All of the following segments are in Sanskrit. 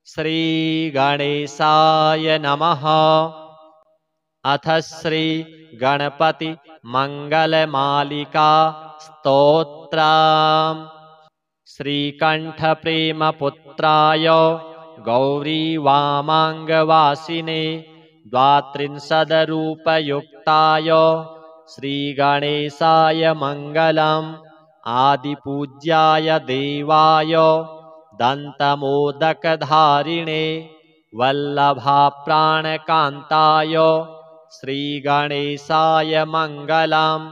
श्रीगणेशाय नमः। अथ श्री गणपति मंगलमालिका स्तोत्रम्। श्रीकंठ प्रेमपुत्राय गौरी वामांगवासिने द्वात्रिंशद्रूपयुक्ताय श्रीगणेशाय मंगलम्। आदिपूज्याय देवाय दन्तमोदकधारिणे वल्लभाप्राणकान्ताय श्रीगणेशाय मंगलम्।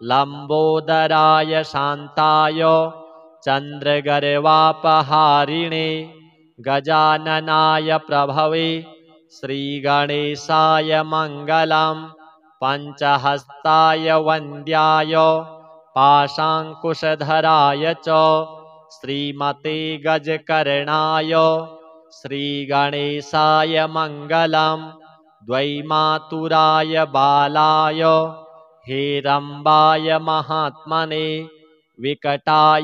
लंबोदराय शान्ताय चन्द्रगर्वापहारिणे गजाननाय प्रभवे श्रीगणेशाय मंगलम्। पंचहस्ताय वन्द्याय पाशाङ्कुशधराय च श्रीमते गजकर्णाय श्रीगणेशाय मंगलम्। द्वैमातुराय बालाय हेरम्बाय महात्मने विकटायाखुवाहाय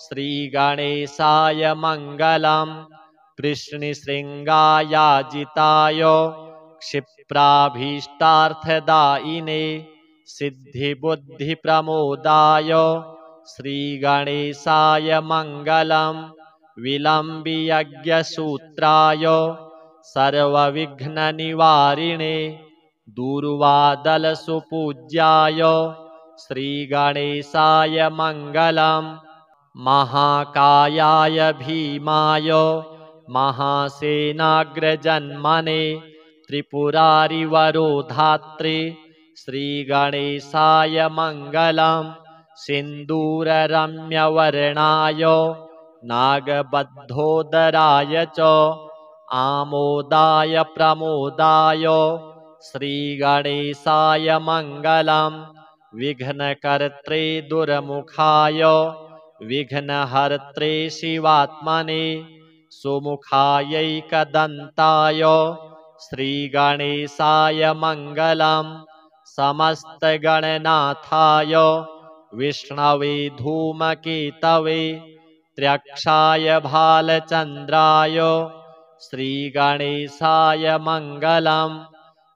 श्रीगणेशाय मंगलम्। कृष्णशृङ्गायाजिताय क्षिप्राभीष्टार्थदायिने सिद्धिबुद्धिप्रमोदाय श्रीगणेशाय मंगलम्। विलम्बियज्ञसूत्राय सर्वविघ्ननिवारिणे दूर्वादलसुपूज्याय श्रीगणेशाय मंगलम्। महाकायाय भीमाय महासेनाग्रजन्मने त्रिपुरारिवरोधात्रे श्रीगणेशाय मंगलम्। सिन्दूररम्यवर्णाय नागबद्धोदराय च आमोदाय प्रमोदाय श्रीगणेशाय मंगलम्। विघ्नकर्त्रे दुर्मुखाय विघ्नहर्त्रे शिवात्मने सुमुखायैकदन्ताय श्रीगणेशाय मंगलम्। समस्तगणनाथाय विष्णवे धूमकेतवे त्र्यक्षाय भालचन्द्राय श्रीगणेशाय मंगलम्।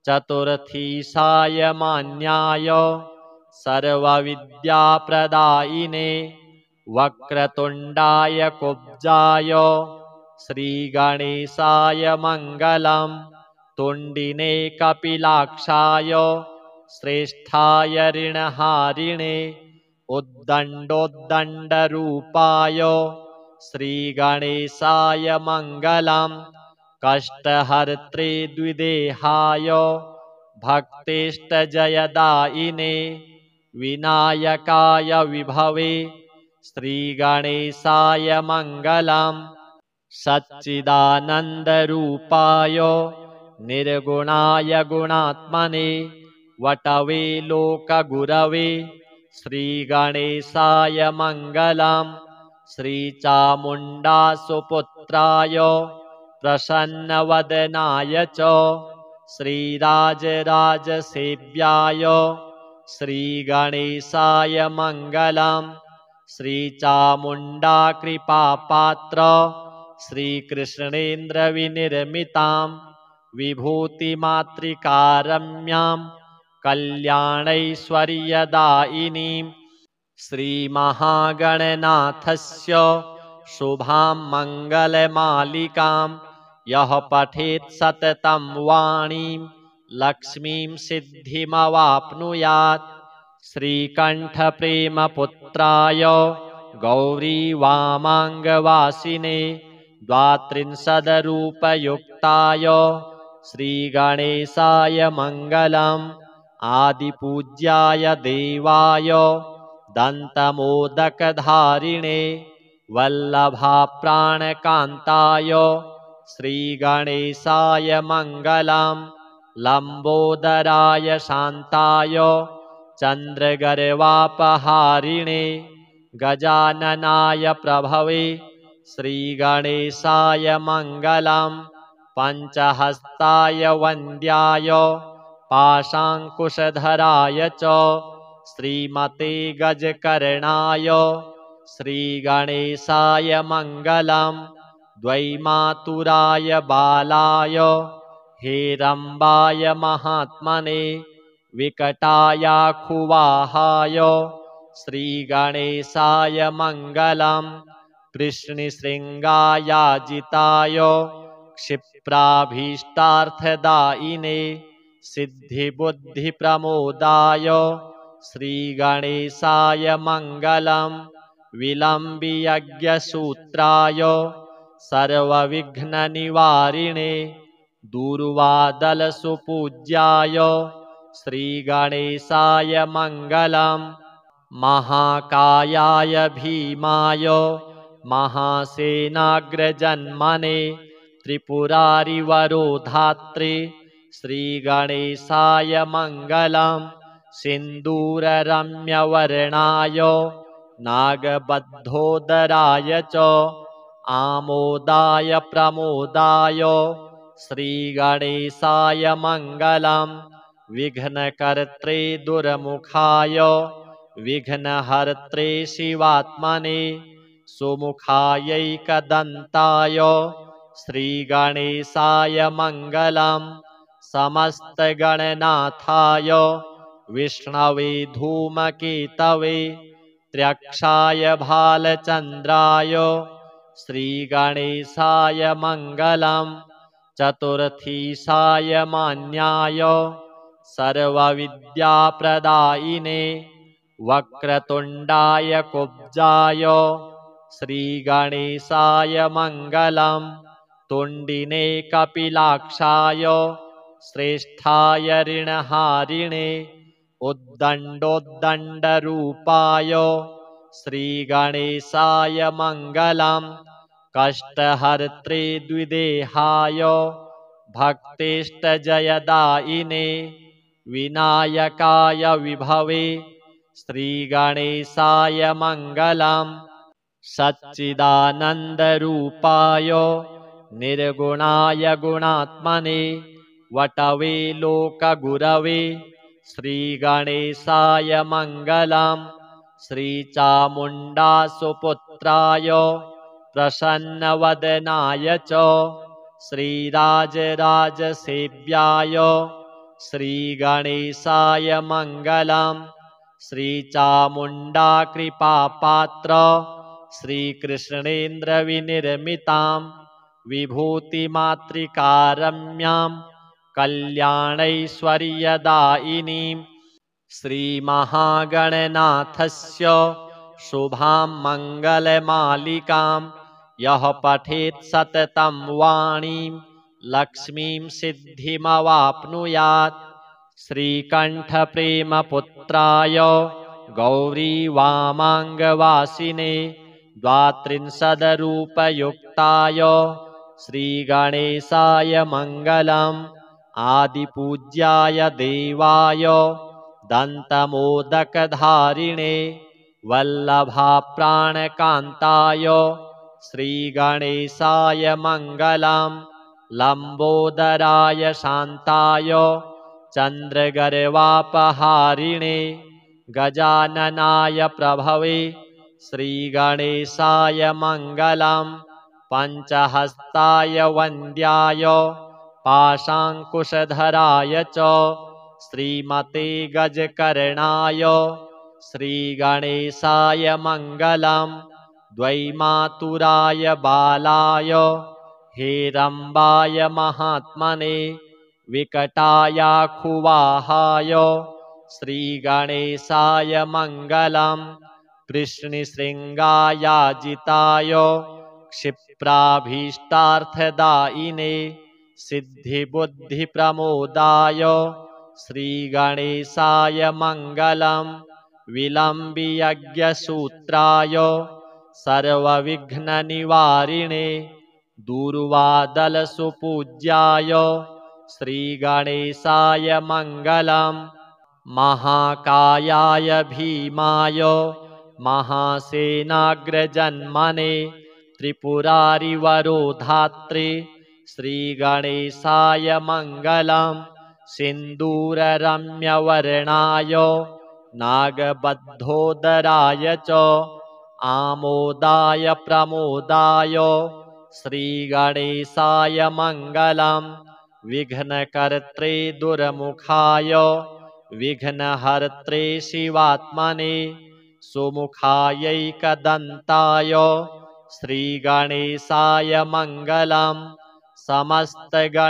चतुर्थीशाय मान्याय सर्वविद्याप्रदायिने वक्रतुण्डाय कुब्जाय श्रीगणेशाय मंगलम्। तुण्डिने कपिलाक्षाय श्रेष्ठाय ऋणहारिणे उद्दण्डोद्दण्डरूपाय श्रीगणेशाय मंगलम्। कष्टहर्त्रे द्विदेहाय भक्तेष्टजयदायिने विनायकाय विभवे श्रीगणेशाय मंगलम्। सच्चिदानन्दरूपाय निर्गुणाय गुणात्मने वटवे लोकगुरवे श्रीगणेशाय मंगलम्। श्रीचामुण्डासुपुत्राय प्रसन्नवदनाय च श्रीराजराजसेव्याय श्रीगणेशाय मंगलम्। श्रीचामुण्डाकृपापात्र श्रीकृष्णेन्द्रविनिर्मितां विभूतिमातृकारम्यां कल्याणैश्वर्यदायिनीं श्रीमहागणनाथस्य शुभां मंगलमालिकां यः पठेत् सततं वाणीं लक्ष्मीं सिद्धिमवाप्नुयात्। श्रीकण्ठप्रेमपुत्राय गौरी वामांगवासिने द्वात्रिंशद्रूपयुक्ताय श्रीगणेशाय मंगलम्। आदिपूज्याय देवाय दन्तमोदकधारिणे वल्लभाप्राणकान्ताय श्रीगणेशाय मंगलम्। लंबोदराय शान्ताय चन्द्रगर्वापहारिणे गजाननाय प्रभवे श्रीगणेशाय मंगलम्। पंचहस्ताय वन्द्याय पाशाङ्कुशधराय च श्रीमते गजकर्णाय श्रीगणेशाय मंगलम्। द्वैमातुराय बालाय हेरम्बाय महात्मने विकटायाखुवाहाय श्रीगणेशाय मङ्गलम् कृष्णशृङ्गायाजिताय क्षिप्राभीष्टार्थदायिने सिद्धिबुद्धिप्रमोदाय श्रीगणेशाय मङ्गलम् विलम्बियज्ञसूत्राय सर्वविघ्ननिवारिणे दूर्वादलसुपूज्याय श्रीगणेशाय मङ्गलम् महाकायाय भीमाय महासेनाग्रजन्मने त्रिपुरारिवरोधात्रे श्रीगणेशाय मङ्गलम् सिन्दूररम्यवर्णाय नागबद्धोदराय च आमोदाय प्रमोदाय श्रीगणेशाय मङ्गलम् विघ्नकर्त्रे दुर्मुखाय विघ्नहर्त्रे शिवात्मने सुमुखायैकदन्ताय श्रीगणेशाय मङ्गलम् समस्तगणनाथाय विष्णवे धूमकेतवे त्र्यक्षाय भालचन्द्राय श्रीगणेशाय मङ्गलम् चतुर्थीशाय मान्याय सर्वविद्याप्रदायिने वक्रतुण्डाय कुब्जाय श्रीगणेशाय मङ्गलम् तुण्डिने कपिलाक्षाय श्रेष्ठाय ऋणहारिणे उद्दण्डोद्दण्डरूपाय श्रीगणेशाय मङ्गलम् कष्टहर्त्रे द्विदेहाय भक्तेष्टजयदायिने विनायकाय विभवे श्रीगणेशाय मङ्गलम् सच्चिदानन्दरूपाय निर्गुणाय गुणात्मने वटवे लोकगुरवे श्रीगणेशाय मङ्गलम् श्रीचामुण्डासुपुत्राय प्रसन्नवदनाय च श्रीराजराजसेव्याय श्रीगणेशाय मङ्गलम् श्रीचामुण्डाकृपापात्र श्रीकृष्णेन्द्रविनिर्मितां विभूतिमातृकारम्यां कल्याणैश्वर्यदायिनीं श्रीमहागणनाथस्य शुभां मङ्गलमालिकां यः पठेत् सततं वाणीं लक्ष्मीं सिद्धिमवाप्नुयात् श्रीकण्ठप्रेमपुत्राय गौरीवामाङ्गवासिने द्वात्रिंशदरूपयुक्ताय श्रीगणेशाय मङ्गलम् आदिपूज्याय देवाय दन्तमोदकधारिणे वल्लभाप्राणकान्ताय श्रीगणेशाय मङ्गलम् लम्बोदराय शान्ताय चन्द्रगर्वापहारिणे गजाननाय प्रभवे श्रीगणेशाय मङ्गलम् पञ्चहस्ताय वन्द्याय पाशाङ्कुशधराय च श्रीमते गजकर्णाय श्रीगणेशाय मङ्गलम् द्वैमातुराय बालाय हेरम्बाय महात्मने विकटायाखुवाहाय श्रीगणेशाय मङ्गलम् कृष्णशृङ्गायाजिताय क्षिप्राभीष्टार्थदायिने सिद्धिबुद्धिप्रमोदाय श्रीगणेशाय मङ्गलम् विलम्बियज्ञसूत्राय सर्वविघ्ननिवारिणे दूर्वादलसुपूज्याय श्रीगणेशाय मङ्गलम् महाकायाय भीमाय महासेनाग्रजन्मने त्रिपुरारिवरोधात्रे श्रीगणेशाय मङ्गलम् सिन्दूररम्यवर्णाय नागबद्धोदराय च आमोदाय प्रमोदाय श्रीगणेशाय मङ्गलम् विघ्नकर्त्रे दुर्मुखाय विघ्नहर्त्रे शिवात्मने सुमुखायैकदन्ताय श्रीगणेशाय मङ्गलम् समस्तगणनाथाय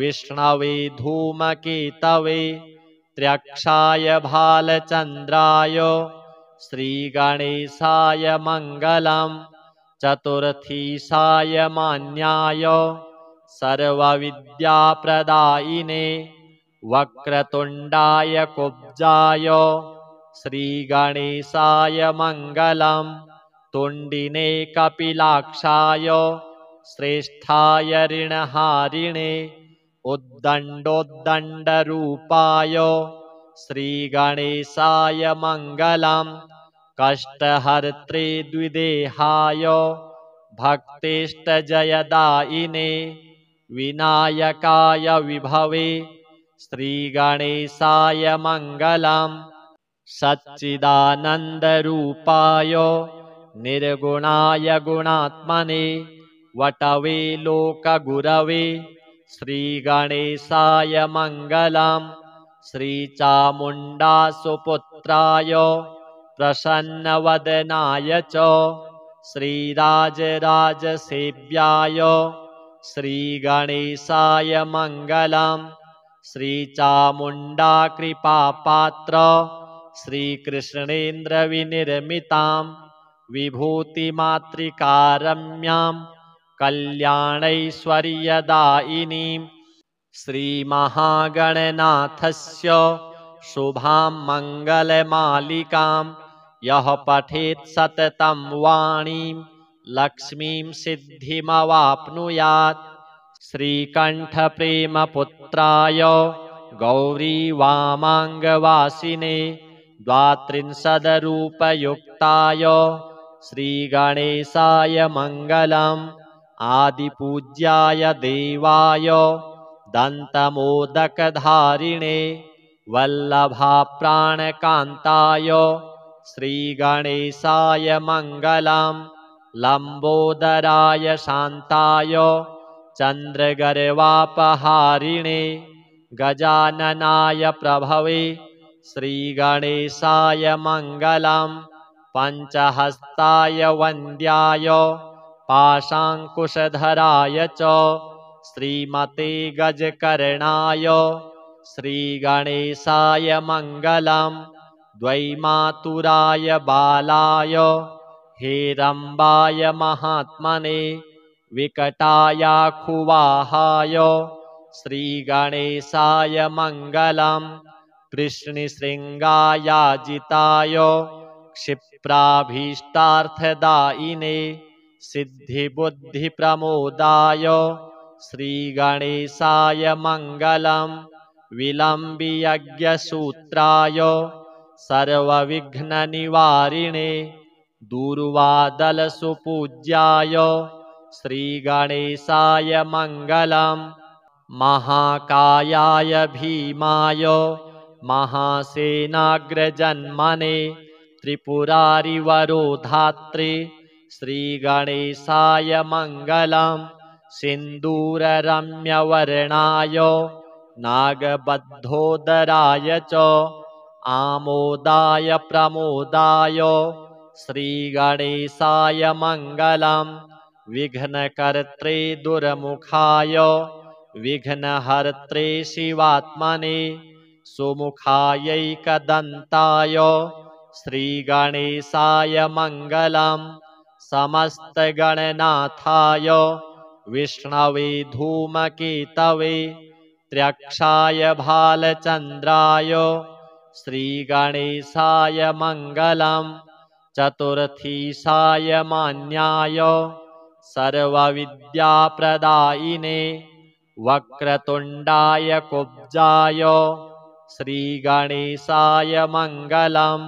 विष्णवे धूमकेतवे त्र्यक्षाय भालचन्द्राय श्रीगणेशाय मङ्गलम् चतुर्थीशाय मान्याय सर्वविद्याप्रदायिने वक्रतुण्डाय कुब्जाय श्रीगणेशाय मङ्गलम् तुण्डिने कपिलाक्षाय श्रेष्ठाय ऋणहारिणे उद्दण्डोद्दण्डरूपाय श्रीगणेशाय मङ्गलम् कष्टहर्त्रे द्विदेहाय भक्तिष्टजयदायिने विनायकाय विभवे श्रीगणेशाय मङ्गलम् सच्चिदानन्दरूपाय निर्गुणाय गुणात्मने वटवे लोकगुरवे श्रीगणेशाय मङ्गलम् श्रीचामुण्डासुपुत्राय प्रसन्नवदनाय च श्रीराजराजसेव्याय श्रीगणेशाय मङ्गलम् श्रीचामुण्डाकृपापात्र श्रीकृष्णेन्द्रविनिर्मितां विभूतिमातृकारम्यां कल्याणैश्वर्यदायिनीं श्रीमहागणनाथस्य शुभां मङ्गलमालिकां यः पठेत् सततं वाणीं लक्ष्मीं सिद्धिमवाप्नुयात् श्रीकण्ठप्रेमपुत्राय गौरीवामाङ्गवासिने द्वात्रिंशदरूपयुक्ताय श्रीगणेशाय मङ्गलम् आदिपूज्याय देवाय दन्तमोदकधारिणे वल्लभाप्राणकान्ताय श्रीगणेशाय मङ्गलम् लम्बोदराय शान्ताय चन्द्रगर्वापहारिणे गजाननाय प्रभवे श्रीगणेशाय मङ्गलम् पञ्चहस्ताय वन्द्याय पाशाङ्कुशधराय च श्रीमते गजकर्णाय श्रीगणेशाय मङ्गलम् द्वैमातुराय बालाय हेरम्बाय महात्मने विकटायाखुवाहाय श्रीगणेशाय मङ्गलम् कृष्णशृङ्गायाजिताय क्षिप्राभीष्टार्थदायिने सिद्धिबुद्धिप्रमोदाय श्रीगणेशाय मङ्गलम् विलम्बियज्ञसूत्राय सर्वविघ्ननिवारिणे दूर्वादलसुपूज्याय श्रीगणेशाय मङ्गलम् महाकायाय भीमाय महासेनाग्रजन्मने त्रिपुरारिवरोधात्रे श्रीगणेशाय मङ्गलम् सिन्दूररम्यवर्णाय नागबद्धोदराय च आमोदाय प्रमोदाय श्रीगणेशाय मङ्गलम् विघ्नकर्त्रे दुर्मुखाय विघ्नहर्त्रे शिवात्मने सुमुखायैकदन्ताय श्रीगणेशाय मङ्गलम् समस्तगणनाथाय विष्णवे धूमकेतवे त्र्यक्षाय भालचन्द्राय श्रीगणेशाय मङ्गलम् चतुर्थीशाय मान्याय सर्वविद्याप्रदायिने वक्रतुण्डाय कुब्जाय श्रीगणेशाय मङ्गलम्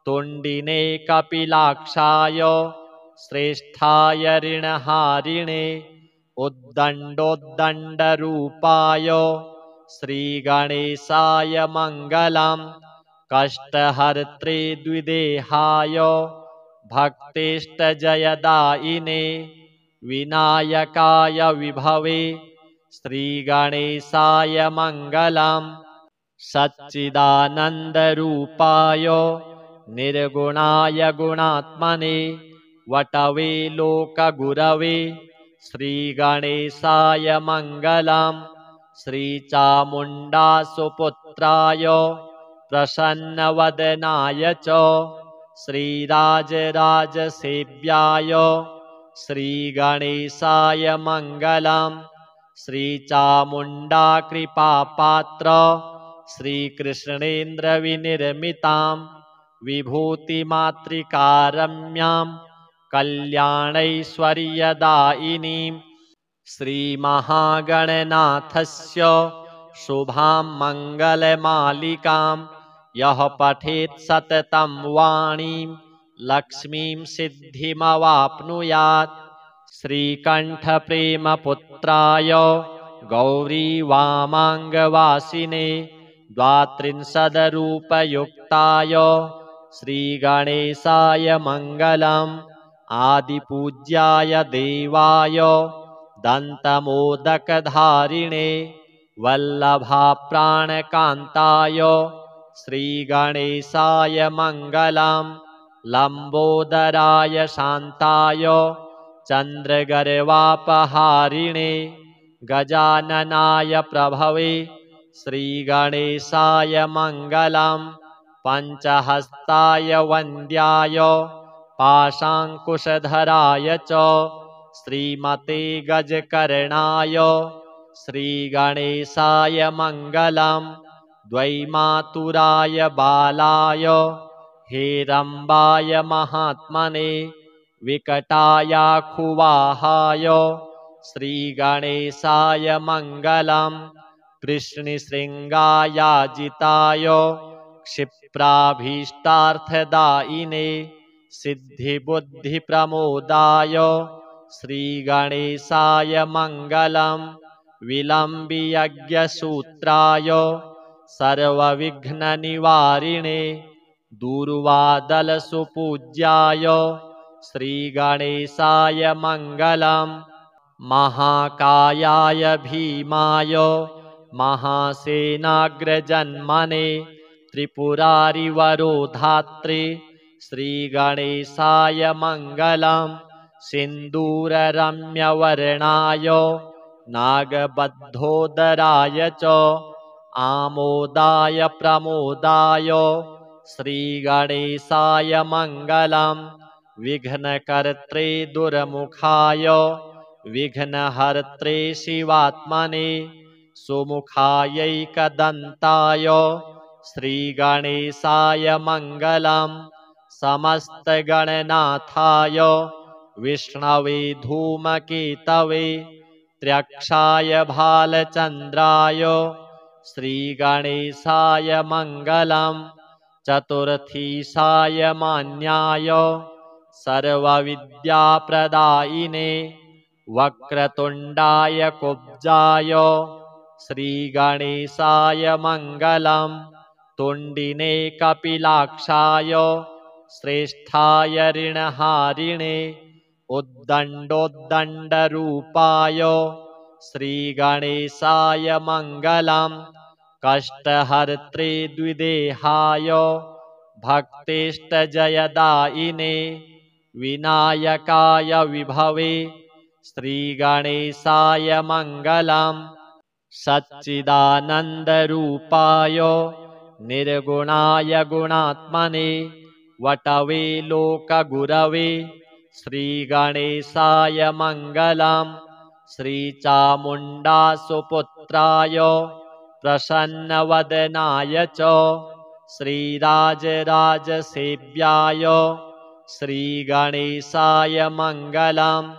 तुण्डिने कपिलाक्षाय श्रेष्ठाय ऋणहारिणे उद्दण्डोद्दण्डरूपाय श्रीगणेशाय मङ्गलम् कष्टहर्त्रे द्विदेहाय भक्तिष्टजयदायिने विनायकाय विभवे श्रीगणेशाय मङ्गलम् सच्चिदानन्दरूपाय निर्गुणाय गुणात्मने वटवे लोकगुरवे श्रीगणेशाय मङ्गलम् श्रीचामुण्डासुपुत्राय प्रसन्नवदनाय च श्रीराजराजसेव्याय श्रीगणेशाय मङ्गलम् श्रीचामुण्डाकृपापात्र श्रीकृष्णेन्द्रविनिर्मितां विभूतिमातृकारम्यां कल्याणैश्वर्यदायिनीं श्रीमहागणनाथस्य शुभां मङ्गलमालिकां यः पठेत् सततं वाणीं लक्ष्मीं सिद्धिमवाप्नुयात् श्रीकण्ठप्रेमपुत्राय गौरीवामाङ्गवासिने द्वात्रिंशदरूपयुक्ताय श्रीगणेशाय मङ्गलम् आदिपूज्याय देवाय दन्तमोदकधारिणे वल्लभाप्राणकान्ताय श्रीगणेशाय मङ्गलम् लम्बोदराय शान्ताय चन्द्रगर्वापहारिणे गजाननाय प्रभवे श्रीगणेशाय मङ्गलम् पञ्चहस्ताय वन्द्याय पाशाङ्कुशधराय च श्रीमते गजकर्णाय श्रीगणेशाय मङ्गलम् द्वैमातुराय बालाय हेरम्बाय महात्मने विकटायाखुवाहाय श्रीगणेशाय मङ्गलम् कृष्णशृङ्गायाजिताय क्षिप्राभीष्टार्थदायिने सिद्धिबुद्धिप्रमोदाय श्रीगणेशाय मङ्गलम् विलम्बियज्ञसूत्राय सर्वविघ्ननिवारिणे दूर्वादलसुपूज्याय श्रीगणेशाय मङ्गलम् महाकायाय भीमाय महासेनाग्रजन्मने त्रिपुरारिवरोधात्रे श्रीगणेशाय मङ्गलम् सिन्दूररम्यवर्णाय नागबद्धोदराय च आमोदाय प्रमोदाय श्रीगणेशाय मङ्गलम् विघ्नकर्त्रे दुर्मुखाय विघ्नहर्त्रे शिवात्मने सुमुखायैकदन्ताय श्रीगणेशाय मङ्गलम् समस्तगणनाथाय विष्णवे धूमकेतवे त्र्यक्षाय भालचन्द्राय श्रीगणेशाय मङ्गलम् चतुर्थीशाय मान्याय सर्वविद्याप्रदायिने वक्रतुण्डाय कुब्जाय श्रीगणेशाय मङ्गलम् तुण्डिने कपिलाक्षाय श्रेष्ठाय ऋणहारिणे उद्दण्डोद्दण्डरूपाय श्रीगणेशाय मङ्गलम् कष्टहर्त्रे द्विदेहाय भक्तिष्टजयदायिने विनायकाय विभवे श्रीगणेशाय मङ्गलम् सच्चिदानन्दरूपाय निर्गुणाय गुणात्मने वटवे लोकगुरवे श्रीगणेशाय मङ्गलम् श्रीचामुण्डासुपुत्राय प्रसन्नवदनाय च श्रीराजराजसेव्याय श्रीगणेशाय मङ्गलम्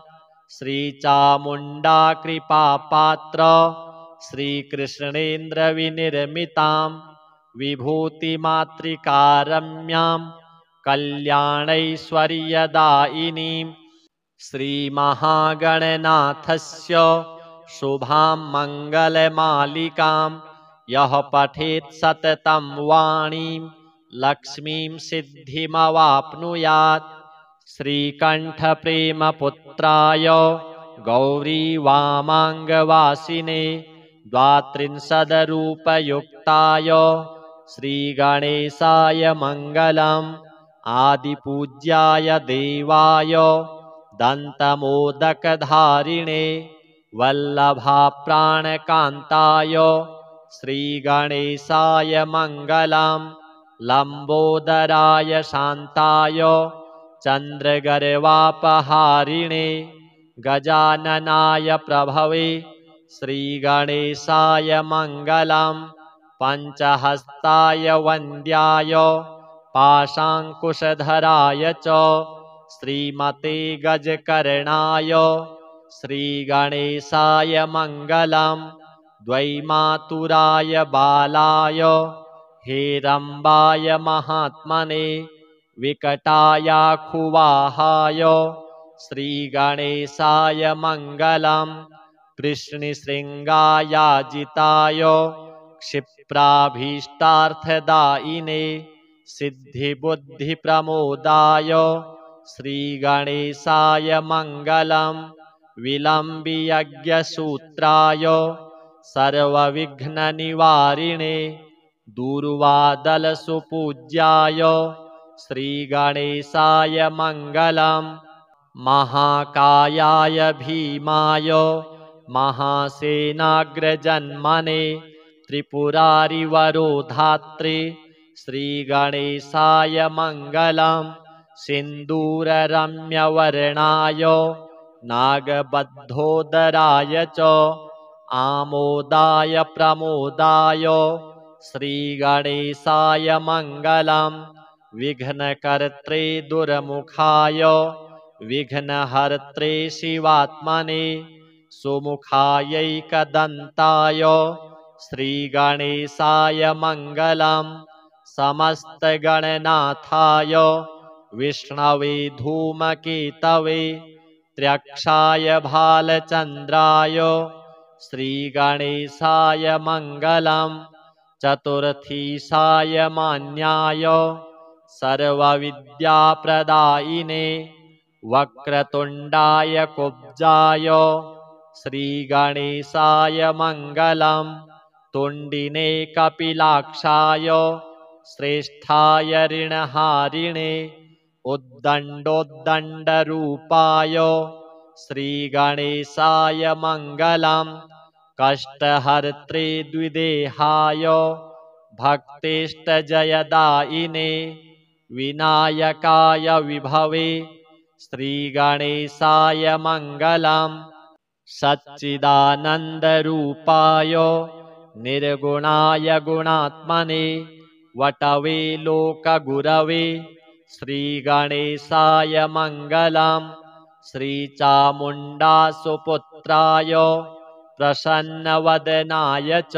श्रीचामुण्डाकृपापात्र श्रीकृष्णेन्द्रविनिर्मितां विभूतिमातृकारम्यां कल्याणैश्वर्यदायिनीं श्रीमहागणनाथस्य शुभां मङ्गलमालिकां यः पठेत् सततं वाणीं लक्ष्मीं सिद्धिमवाप्नुयात् श्रीकण्ठप्रेमपुत्राय गौरीवामाङ्गवासिने द्वात्रिंशदरूपयुक्ताय श्रीगणेशाय मङ्गलम्। आदिपूज्याय देवाय दन्तमोदकधारिणे वल्लभाप्राणकान्ताय श्रीगणेशाय मङ्गलम्। लम्बोदराय शान्ताय चन्द्रगर्वापहारिणे गजाननाय प्रभवे श्रीगणेशाय मङ्गलम्। पञ्चहस्ताय वन्द्याय पाशाङ्कुशधराय च श्रीमते गजकर्णाय श्रीगणेशाय मङ्गलम्। द्वैमातुराय बालाय हेरम्बाय महात्मने विकटायाखुवाहाय श्रीगणेशाय मङ्गलम्। कृष्णशृङ्गायाजिताय क्षिप्राभीष्टार्थदायिने सिद्धिबुद्धिप्रमोदाय श्रीगणेशाय मङ्गलम्। विलम्बियज्ञसूत्राय सर्वविघ्ननिवारिणे दूर्वादलसुपूज्याय श्रीगणेशाय मङ्गलम्। महाकायाय भीमाय महासेनाग्रजन्मने त्रिपुरारिवरोधात्रे श्रीगणेशाय मङ्गलम्। सिन्दूररम्यवर्णाय नागबद्धोदराय च आमोदाय प्रमोदाय श्रीगणेशाय मङ्गलम्। विघ्नकर्त्रे दुर्मुखाय विघ्नहर्त्रे शिवात्मने सुमुखायैकदन्ताय श्रीगणेशाय मङ्गलम्। समस्तगणनाथाय विष्णवे धूमकेतवे त्र्यक्षाय भालचन्द्राय श्रीगणेशाय मङ्गलम्। चतुर्थीशाय मान्याय सर्वविद्याप्रदायिने वक्रतुण्डाय कुब्जाय श्रीगणेशाय मङ्गलम्। तुण्डिने कपिलाक्षाय श्रेष्ठाय ऋणहारिणे उद्दण्डोद्दण्डरूपाय श्रीगणेशाय मङ्गलम्। कष्टहर्त्रे द्विदेहाय भक्तेष्टजयदायिने विनायकाय विभवे श्रीगणेशाय मङ्गलम्। सच्चिदानन्दरूपाय निर्गुणाय गुणात्मने वटवे लोकगुरवे श्रीगणेशाय मङ्गलम्। श्रीचामुण्डासुपुत्राय प्रसन्नवदनाय च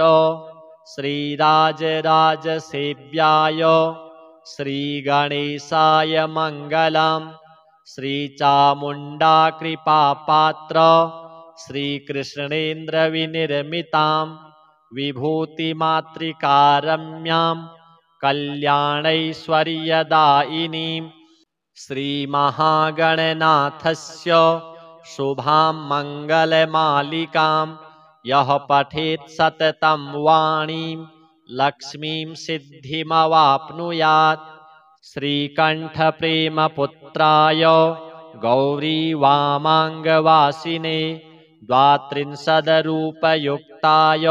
श्रीराजराजसेव्याय श्रीगणेशाय मङ्गलम्। श्रीचामुण्डाकृपापात्र श्रीकृष्णेन्द्रविनिर्मितां विभूतिमातृकारम्यां कल्याणैश्वर्यदायिनीं श्रीमहागणनाथस्य शुभां मङ्गलमालिकां यः पठेत् सततं वाणीं लक्ष्मीं सिद्धिमवाप्नुयात्। श्रीकण्ठप्रेमपुत्राय गौरीवामाङ्गवासिने द्वात्रिंशदरूपयुक्ताय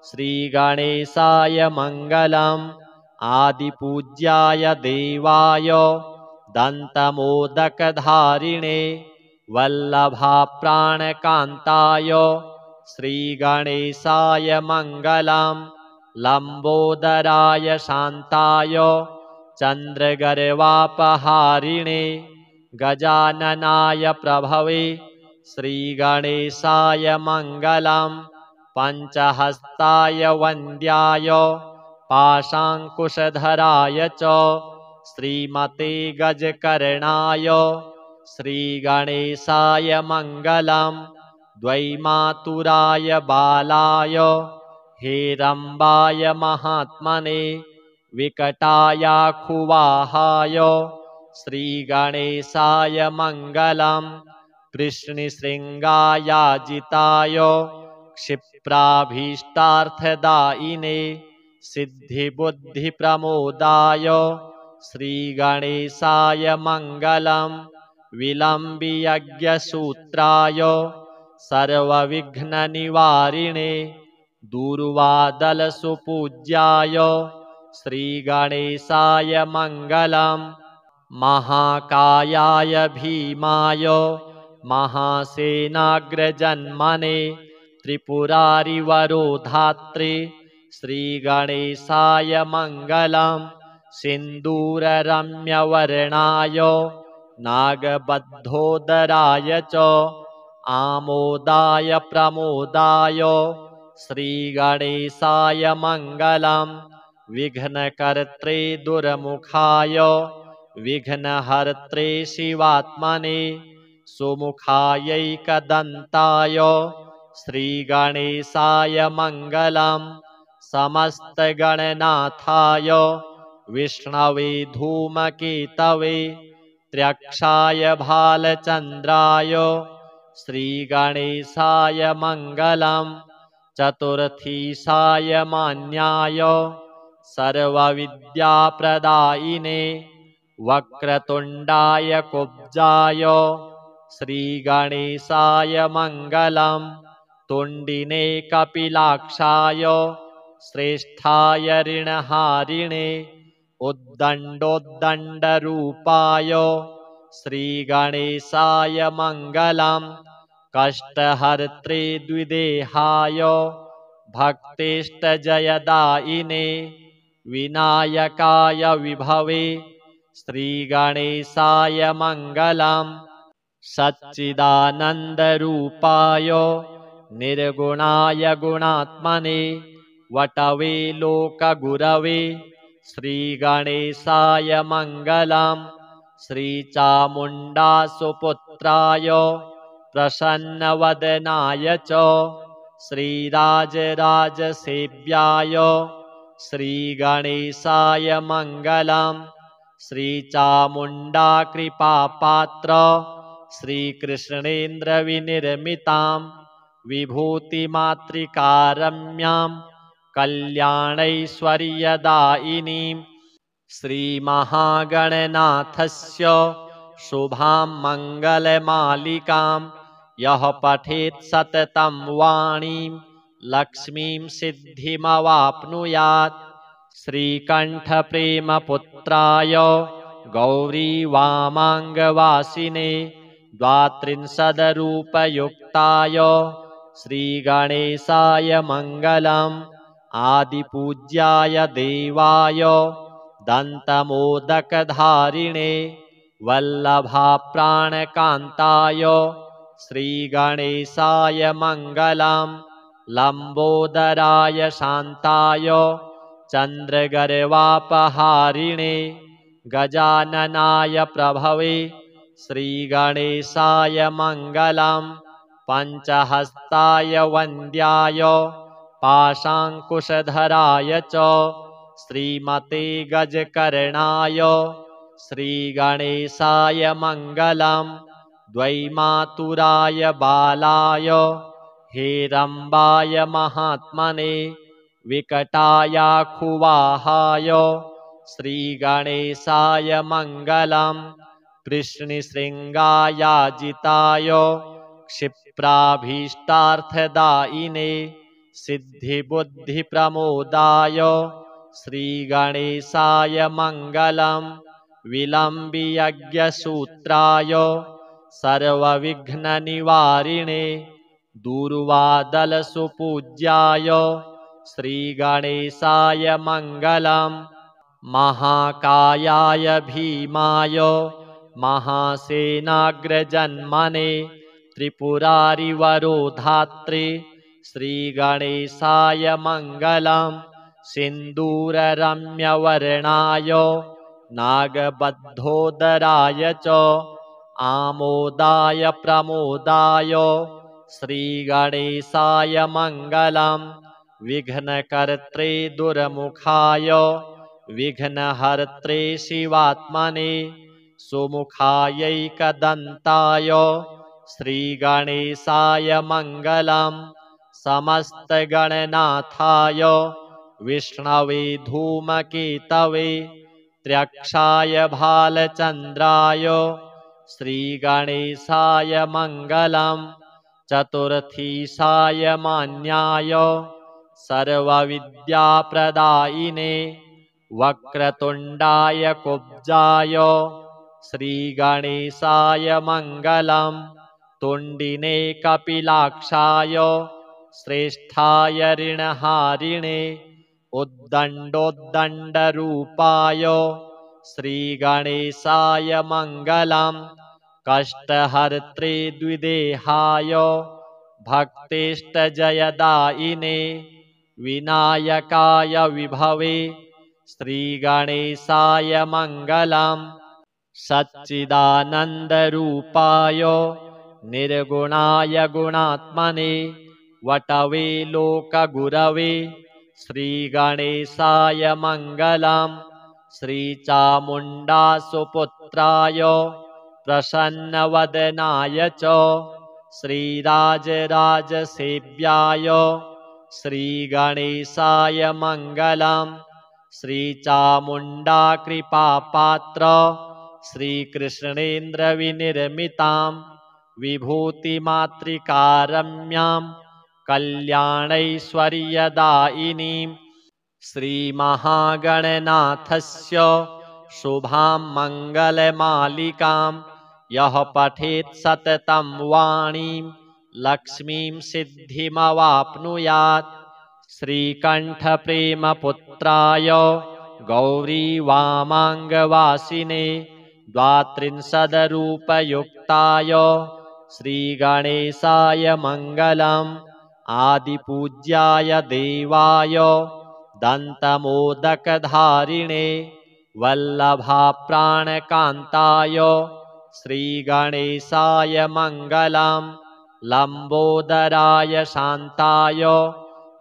श्रीगणेशाय मङ्गलम्। आदिपूज्याय देवाय दन्तमोदकधारिणे वल्लभाप्राणकान्ताय श्रीगणेशाय मङ्गलम्। लम्बोदराय शान्ताय चन्द्रगर्वापहारिणे गजाननाय प्रभवे श्रीगणेशाय मङ्गलम्। पञ्चहस्ताय वन्द्याय पाशाङ्कुशधराय च श्रीमते गजकर्णाय श्रीगणेशाय मङ्गलम्। द्वैमातुराय बालाय हेरम्बाय महात्मने विकटायाखुवाहाय श्रीगणेशाय मङ्गलम् वृष्णिशृङ्गायाजिताय क्षिप्राभीष्टार्थदायिने सिद्धिबुद्धिप्रमोदाय श्रीगणेशाय मङ्गलम् विलम्बियज्ञसूत्राय सर्वविघ्ननिवारिणे दूर्वादलसुपूज्याय श्रीगणेशाय मङ्गलम् महाकायाय भीमाय महासेनाग्रजन्मने त्रिपुरारिवरोधात्रे श्रीगणेशाय मङ्गलम् सिन्दूररम्यवर्णाय नागबद्धोदराय च आमोदाय प्रमोदाय श्रीगणेशाय मङ्गलम् विघ्नकर्त्रे दुर्मुखाय विघ्नहर्त्रे शिवात्मने सुमुखायैकदन्ताय श्रीगणेशाय मङ्गलम् समस्तगणनाथाय विष्णवे धूमकेतवे त्र्यक्षाय भालचन्द्राय श्रीगणेशाय मङ्गलम् चतुर्थीशाय मान्याय सर्वविद्याप्रदायिने वक्रतुण्डाय कुब्जाय श्रीगणेशाय मङ्गलम् तुण्डिने कपिलाक्षाय श्रेष्ठाय ऋणहारिणे उद्दण्डोद्दण्डरूपाय श्रीगणेशाय मङ्गलम् कष्टहर्त्रे द्विदेहाय भक्तेष्टजयदायिने विनायकाय विभवे श्रीगणेशाय मङ्गलम् सच्चिदानन्दरूपाय निर्गुणाय गुणात्मने वटवे लोकगुरवे श्रीगणेशाय मङ्गलम् श्रीचामुण्डासुपुत्राय प्रसन्नवदनाय च श्रीराजराजसेव्याय श्रीगणेशाय मङ्गलम् श्रीचामुण्डाकृपापात्र श्रीकृष्णेन्द्रविनिर्मितां विभूतिमातृकारम्यां कल्याणैश्वर्यदायिनीं श्रीमहागणनाथस्य शुभां मङ्गलमालिकां यः पठेत् सततं वाणीं लक्ष्मीं सिद्धिमवाप्नुयात् श्रीकण्ठप्रेमपुत्राय गौरीवामाङ्गवासिने द्वात्रिंशदरूपयुक्ताय श्रीगणेशाय मङ्गलम् आदिपूज्याय देवाय दन्तमोदकधारिणे वल्लभाप्राणकान्ताय श्रीगणेशाय मङ्गलम् लम्बोदराय शान्ताय चन्द्रगर्वापहारिणे गजाननाय प्रभवे श्रीगणेशाय मङ्गलम् पञ्चहस्ताय वन्द्याय पाशाङ्कुशधराय च श्रीमते गजकर्णाय श्रीगणेशाय मङ्गलम् द्वैमातुराय बालाय हेरम्बाय महात्मने विकटायाखुवाहाय श्रीगणेशाय मङ्गलम् वृष्णिशृङ्गायाजिताय क्षिप्राभीष्टार्थदायिने सिद्धिबुद्धिप्रमोदाय श्रीगणेशाय मङ्गलम् विलम्बियज्ञसूत्राय सर्वविघ्ननिवारिणे दूर्वादलसुपूज्याय श्रीगणेशाय मङ्गलम् महाकायाय भीमाय महासेनाग्रजन्मने त्रिपुरारिवरोधात्रे श्रीगणेशाय मङ्गलम् सिन्दूररम्यवर्णाय नागबद्धोदराय च आमोदाय प्रमोदाय श्रीगणेशाय मङ्गलम् विघ्नकर्त्रे दुर्मुखाय विघ्नहर्त्रे शिवात्मने सुमुखायैकदन्ताय श्रीगणेशाय मङ्गलम् समस्तगणनाथाय विष्णवे धूमकेतवे त्र्यक्षाय भालचन्द्राय श्रीगणेशाय मङ्गलम् चतुर्थीशाय मान्याय सर्वविद्याप्रदायिने वक्रतुण्डाय कुब्जाय श्रीगणेशाय मङ्गलम् तुण्डिने कपिलाक्षाय श्रेष्ठाय ऋणहारिणे उद्दण्डोद्दण्डरूपाय श्रीगणेशाय मङ्गलम् कष्टहर्त्रे द्विदेहाय भक्तिष्टजयदायिने विनायकाय विभवे श्रीगणेशाय मङ्गलम् सच्चिदानन्दरूपाय निर्गुणाय गुणात्मने वटवे लोकगुरवे श्रीगणेशाय मङ्गलम् श्रीचामुण्डासुपुत्राय प्रसन्नवदनाय च श्रीराजराजसेव्याय श्रीगणेशाय मङ्गलम् श्रीचामुण्डाकृपापात्र श्रीकृष्णेन्द्रविनिर्मितां विभूतिमातृकारम्यां कल्याणैश्वर्यदायिनीं श्रीमहागणनाथस्य शुभां मङ्गलमालिकां यः पठेत् सततं वाणीं लक्ष्मीं सिद्धिमवाप्नुयात् श्रीकण्ठप्रेमपुत्राय गौरीवामाङ्गवासिने द्वात्रिंशदरूपयुक्ताय श्रीगणेशाय मङ्गलम् आदिपूज्याय देवाय दन्तमोदकधारिणे वल्लभाप्राणकान्ताय श्रीगणेशाय मङ्गलम् लम्बोदराय शान्ताय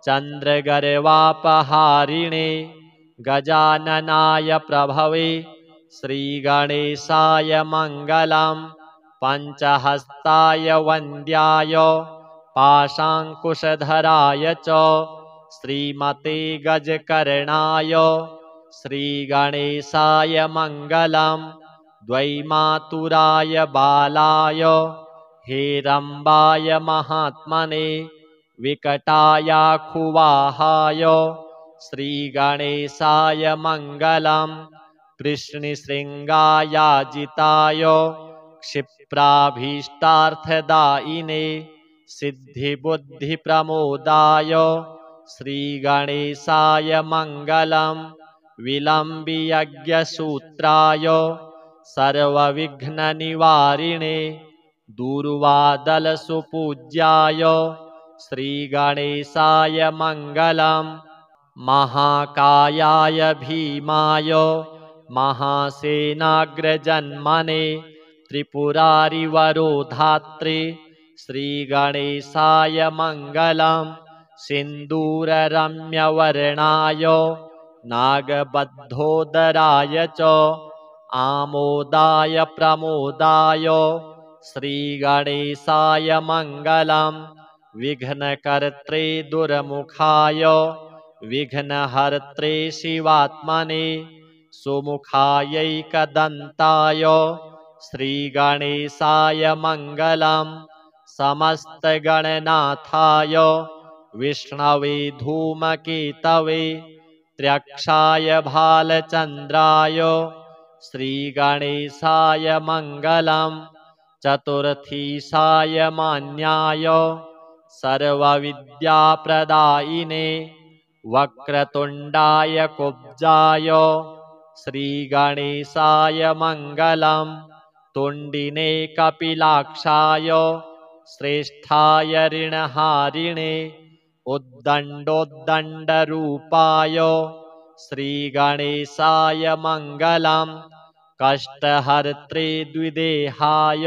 चन्द्रगर्वापहारिणे गजाननाय प्रभवे श्रीगणेशाय मङ्गलम् पञ्चहस्ताय वन्द्याय पाशाङ्कुशधराय च श्रीमते गजकर्णाय श्रीगणेशाय मङ्गलम् द्वैमातुराय बालाय हेरम्बाय महात्मने विकटायाखुवाहाय श्रीगणेशाय मङ्गलम् कृष्णशृङ्गायाजिताय क्षिप्राभीष्टार्थदायिने सिद्धिबुद्धिप्रमोदाय श्रीगणेशाय मङ्गलम् विलम्बियज्ञसूत्राय सर्वविघ्ननिवारिणे दूर्वादलसुपूज्याय श्रीगणेशाय मङ्गलम् महाकायाय भीमाय महासेनाग्रजन्मने त्रिपुरारिवरोधात्रे श्रीगणेशाय मङ्गलम् सिन्दूररम्यवर्णाय नागबद्धोदराय च आमोदाय प्रमोदाय श्रीगणेशाय मङ्गलम् विघ्नकर्त्रे दुर्मुखाय विघ्नहर्त्रे शिवात्मने सुमुखायैकदन्ताय श्रीगणेशाय मङ्गलम् समस्तगणनाथाय विष्णवे धूमकेतवे त्र्यक्षाय भालचन्द्राय श्रीगणेशाय मङ्गलम् चतुर्थीशाय मान्याय सर्वविद्याप्रदायिने वक्रतुण्डाय कुब्जाय श्रीगणेशाय मङ्गलम् तुण्डिने कपिलाक्षाय श्रेष्ठाय ऋणहारिणे उद्दण्डोद्दण्डरूपाय श्रीगणेशाय मङ्गलम् कष्टहर्त्रे द्विदेहाय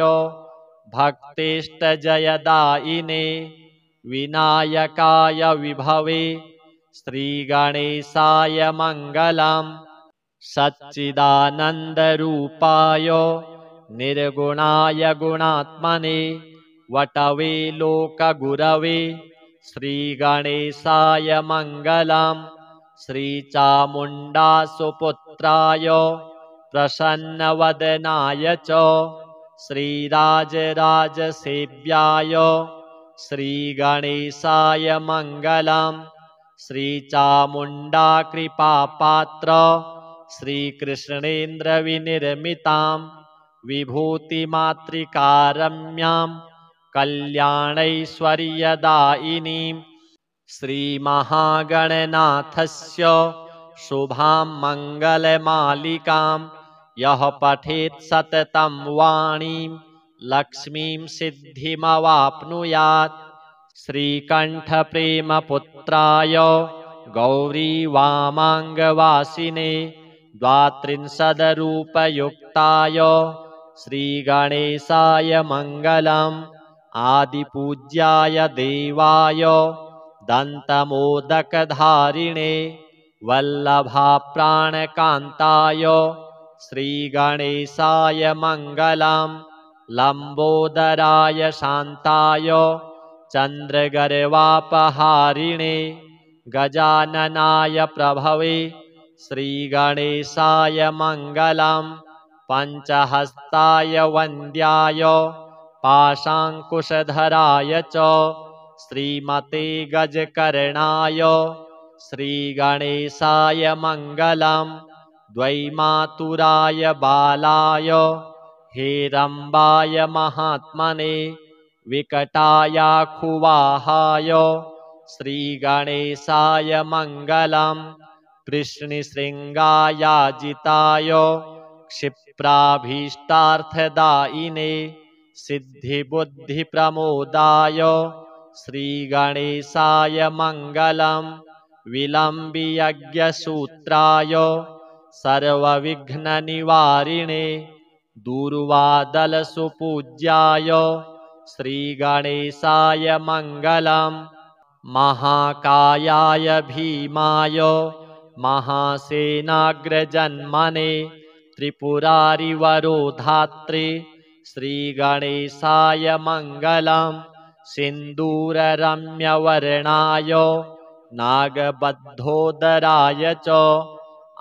भक्तिष्टजयदायिने विनायकाय विभवे श्रीगणेशाय मङ्गलम् सच्चिदानन्दरूपाय निर्गुणाय गुणात्मने वटवे लोकगुरवे श्रीगणेशाय मङ्गलम्। श्रीचामुण्डासुपुत्राय प्रसन्नवदनाय च श्रीराजराजसेव्याय श्रीगणेशाय मङ्गलम्। श्रीचामुण्डा कृपापात्र श्रीकृष्णेन्द्रविनिर्मितां विभूतिमातृकारम्यां कल्याणैश्वर्यदायिनीं श्रीमहागणनाथस्य शुभां मङ्गलमालिकां यः पठेत् सततं वाणीं लक्ष्मीं सिद्धिमवाप्नुयात्। श्रीकण्ठप्रेमपुत्राय गौरीवामाङ्गवासिने द्वात्रिंशदरूपयुक्ताय श्रीगणेशाय मङ्गलम्। आदिपूज्याय देवाय दन्तमोदकधारिणे वल्लभाप्राणकान्ताय श्रीगणेशाय मङ्गलम्। लम्बोदराय शान्ताय चन्द्रगर्वापहारिणे गजाननाय प्रभवे श्रीगणेशाय मङ्गलम्। पञ्चहस्ताय वन्द्याय पाशाङ्कुशधराय च श्रीमते गजकर्णाय श्रीगणेशाय मङ्गलम्। द्वैमातुराय बालाय हेरम्बाय महात्मने विकटायाखुवाहाय श्रीगणेशाय मङ्गलम्। कृष्णशृङ्गायाजिताय क्षिप्राभीष्टार्थदायिने सिद्धिबुद्धिप्रमोदाय श्रीगणेशाय मङ्गलम्। विलम्बियज्ञसूत्राय सर्वविघ्ननिवारिणे दूर्वादलसुपूज्याय श्रीगणेशाय मङ्गलम्। महाकायाय भीमाय महासेनाग्रजन्मने त्रिपुरारिवरोधात्रे श्रीगणेशाय मङ्गलम्। सिन्दूररम्यवर्णाय नागबद्धोदराय च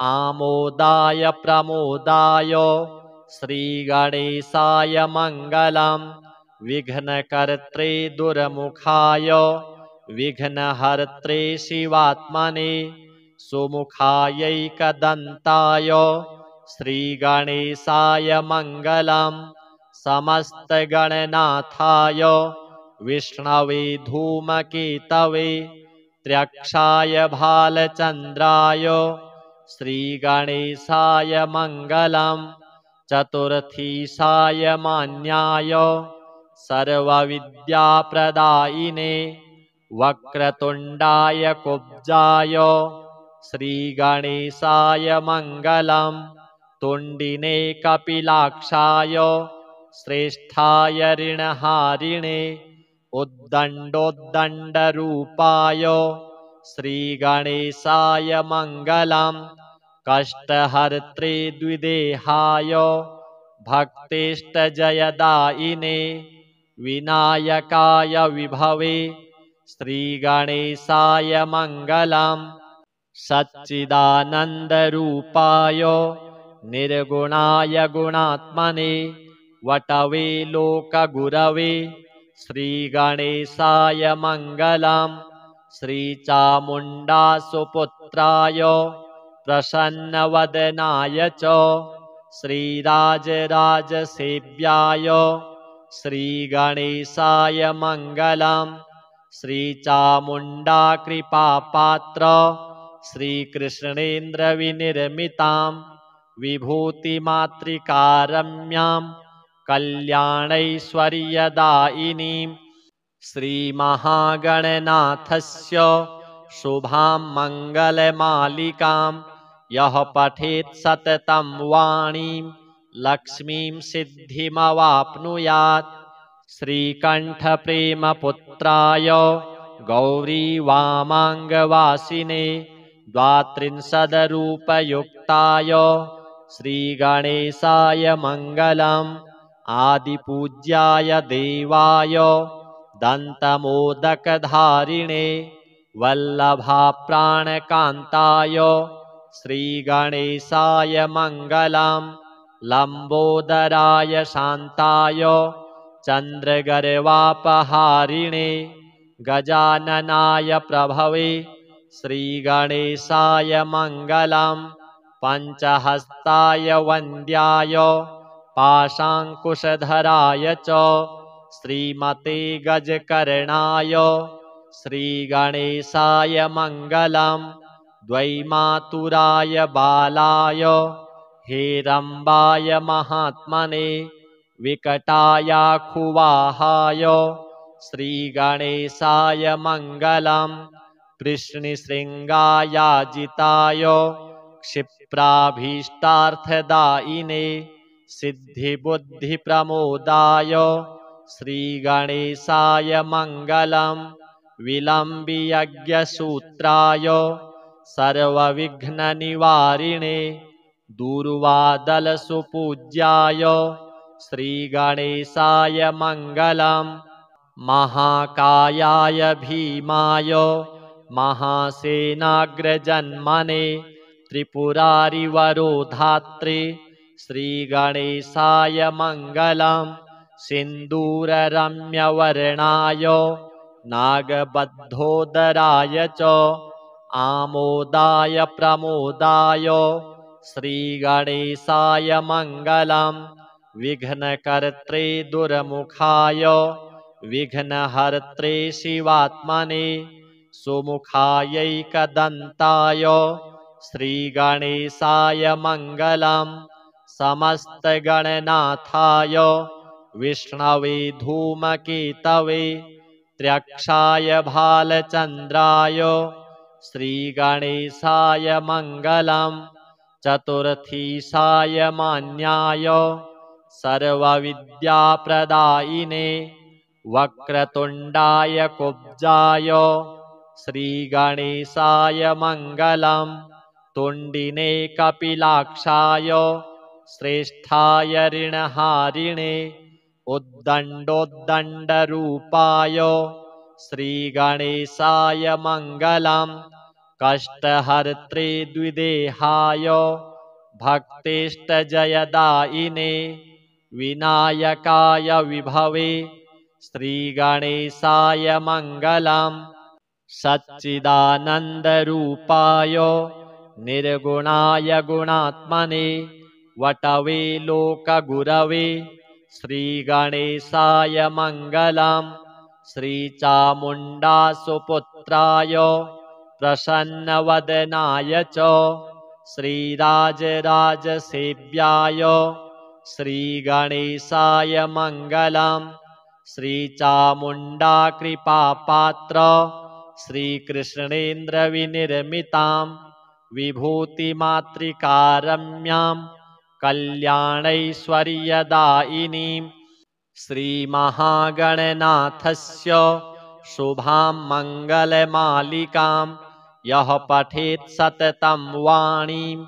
आमोदाय प्रमोदाय श्रीगणेशाय मङ्गलम्। विघ्नकर्त्रे दुर्मुखाय विघ्नहर्त्रे शिवात्मने सुमुखायैकदन्ताय श्रीगणेशाय मङ्गलम्। समस्तगणनाथाय विष्णवे धूमकेतवे त्र्यक्षाय भालचन्द्राय श्रीगणेशाय मङ्गलम्। चतुर्थीशाय मान्याय सर्वविद्याप्रदायिने वक्रतुण्डाय कुब्जाय श्रीगणेशाय मङ्गलम्। तुण्डिने कपिलाक्षाय श्रेष्ठाय ऋणहारिणे उद्दण्डोद्दण्डरूपाय श्रीगणेशाय मङ्गलम्। कष्टहर्त्रे द्विदेहाय भक्तेष्टजयदायिने विनायकाय विभवे श्रीगणेशाय मङ्गलम्। सच्चिदानन्दरूपाय निर्गुणाय गुणात्मने वटवे लोकगुरवे श्रीगणेशाय मङ्गलम्। श्रीचामुण्डासुपुत्राय प्रसन्नवदनाय च श्रीराजराजसेव्याय श्रीगणेशाय मङ्गलम्। श्रीचामुण्डा कृपापात्र श्रीकृष्णेन्द्रविनिर्मितां विभूतिमातृकारम्यां कल्याणैश्वर्यदायिनीं श्रीमहागणनाथस्य शुभां मङ्गलमालिकां यः पठेत् सततं वाणीं लक्ष्मीं सिद्धिमवाप्नुयात्। श्रीकण्ठप्रेमपुत्राय गौरीवामाङ्गवासिने द्वात्रिंशदरूपयुक्ताय निवृत्ताय श्रीगणेशाय मङ्गलम्। आदिपूज्याय देवाय दन्तमोदकधारिणे वल्लभाप्राणकान्ताय श्रीगणेशाय मङ्गलम्। लम्बोदराय शान्ताय चन्द्रगर्वापहारिणे गजाननाय प्रभवे श्रीगणेशाय मङ्गलम्। पञ्चहस्ताय वन्द्याय पाशाङ्कुशधराय च श्रीमते गजकर्णाय श्रीगणेशाय मङ्गलम्। द्वैमातुराय बालाय हेरम्बाय महात्मने विकटायाखुवाहाय श्रीगणेशाय मङ्गलम्। कृष्णशृङ्गायाजिताय क्षिप्राभीष्टार्थदायिने सिद्धिबुद्धिप्रमोदाय श्रीगणेशाय मङ्गलम्। विलम्बियज्ञसूत्राय सर्वविघ्ननिवारिणे दूर्वादलसुपूज्याय श्रीगणेशाय मङ्गलम्। महाकायाय भीमाय महासेनाग्रजन्मने त्रिपुरारिवरोधात्रे श्रीगणेशाय मङ्गलम्। सिन्दूररम्यवर्णाय नागबद्धोदराय च आमोदाय प्रमोदाय श्रीगणेशाय मङ्गलम्। विघ्नकर्त्रे दुर्मुखाय विघ्नहर्त्रे शिवात्मने सुमुखायैकदन्ताय श्रीगणेशाय मङ्गलम्। समस्तगणनाथाय विष्णवे धूमकेतवे त्र्यक्षाय भालचन्द्राय श्रीगणेशाय मङ्गलम्। चतुर्थीशाय मान्याय सर्वविद्याप्रदायिने वक्रतुण्डाय कुब्जाय श्रीगणेशाय मङ्गलम्। तुण्डिने कपिलाक्षाय श्रेष्ठाय ऋणहारिणे उद्दण्डोद्दण्डरूपाय श्रीगणेशाय मङ्गलम्। कष्टहर्त्रे द्विदेहाय भक्तेष्टजयदायिने विनायकाय विभवे श्रीगणेशाय मङ्गलम्। सच्चिदानन्दरूपाय निर्गुणाय गुणात्मने वटवे लोकगुरवे श्रीगणेशाय मङ्गलम्। श्रीचामुण्डासुपुत्राय प्रसन्नवदनाय च श्रीराजराजसेव्याय श्रीगणेशाय मङ्गलम्। श्रीचामुण्डाकृपापात्र श्रीकृष्णेन्द्रविनिर्मितां विभूतिमातृकारम्यां कल्याणैश्वर्यदायिनीं श्रीमहागणनाथस्य शुभां मङ्गलमालिकां यः पठेत् सततं वाणीं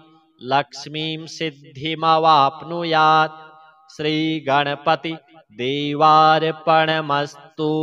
लक्ष्मीं सिद्धिमवाप्नुयात्। श्रीगणपति देवार्पणमस्तु।